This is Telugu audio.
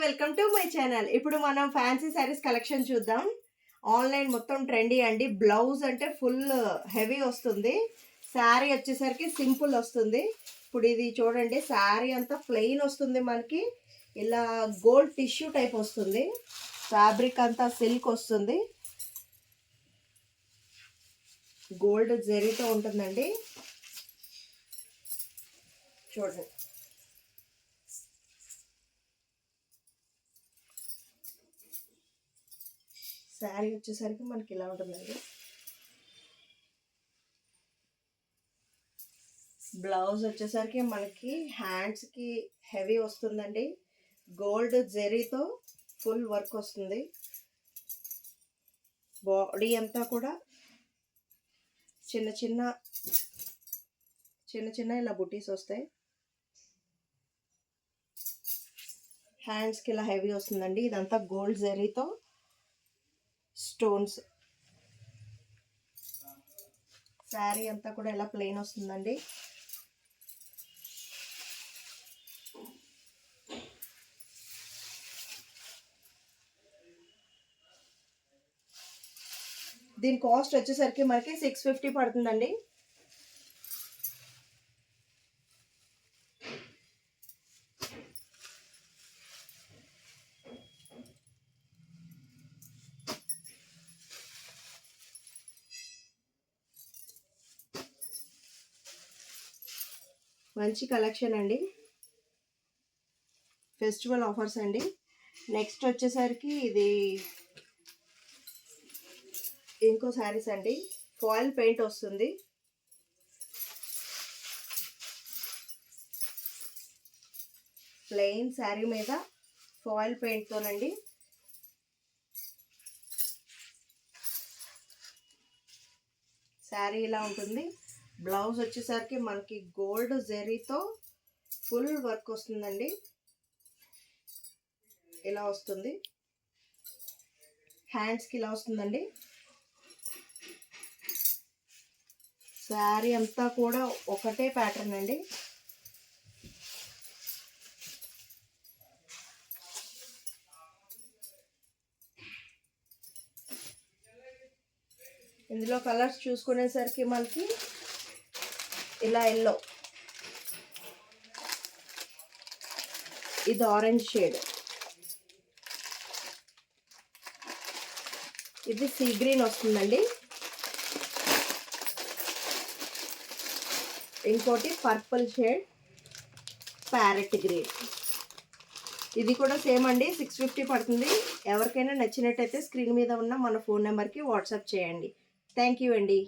Welcome to my channel. ఇప్పుడు మనం ఫ్యాన్సీ శారీస్ కలెక్షన్ చూద్దాం. ఆన్లైన్ మొత్తం ట్రెండీ అండి. బ్లౌజ్ అంటే ఫుల్ హెవీ వస్తుంది, శారీ వచ్చేసరికి సింపుల్ వస్తుంది. ఇప్పుడు ఇది చూడండి, శారీ అంతా ప్లెయిన్ వస్తుంది, మనకి ఇలా గోల్డ్ టిష్యూ టైప్ వస్తుంది, ఫ్యాబ్రిక్ అంతా సిల్క్ వస్తుంది, గోల్డ్ జరీతో ఉంటుందండి. చూడండి, శారీ వచ్చేసరికి మనకి ఇలా ఉంటుందండి. బ్లౌజ్ వచ్చేసరికి మనకి హ్యాండ్స్కి హెవీ వస్తుందండి, గోల్డ్ జెరీతో ఫుల్ వర్క్ వస్తుంది. బాడీ అంతా కూడా చిన్న చిన్న ఇలా బుటీస్ వస్తాయి. హ్యాండ్స్కి ఇలా హెవీ వస్తుందండి. ఇదంతా గోల్డ్ జెరీతో స్టోన్స్. శారీ అంతా కూడా ఇలా ప్లెయిన్ వస్తుందండి. దీని కాస్ట్ వచ్చేసరికి మనకి 650 పడుతుందండి. మంచి కలెక్షన్ అండి, ఫెస్టివల్ ఆఫర్స్ అండి. నెక్స్ట్ వచ్చేసరికి ఇది ఇంకో శారీస్ అండి. ఫాయిల్ పెయింట్ వస్తుంది, ప్లెయిన్ శారీ మీద ఫాయిల్ పెయింట్తోనండి. శారీ ఇలా ఉంటుంది. బ్లౌజ్ వచ్చేసరికి మనకి గోల్డ్ జెరీతో ఫుల్ వర్క్ వస్తుందండి, ఇలా వస్తుంది. హ్యాండ్స్కి ఇలా వస్తుందండి. శారీ అంతా కూడా ఒకటే ప్యాటర్న్ అండి. ఇందులో కలర్స్ చూసుకునేసరికి మనకి ఇలా ఎల్లో, ఇది ఆరెంజ్ షేడ్, ఇది సీ గ్రీన్ వస్తుందండి, ఇంకోటి పర్పుల్ షేడ్, ప్యారెట్ గ్రీన్. ఇది కూడా సేమ్ అండి, 650 పడుతుంది. ఎవరికైనా నచ్చినట్టయితే స్క్రీన్ మీద ఉన్న మన ఫోన్ నెంబర్కి వాట్సాప్ చేయండి. థ్యాంక్ యూ అండి.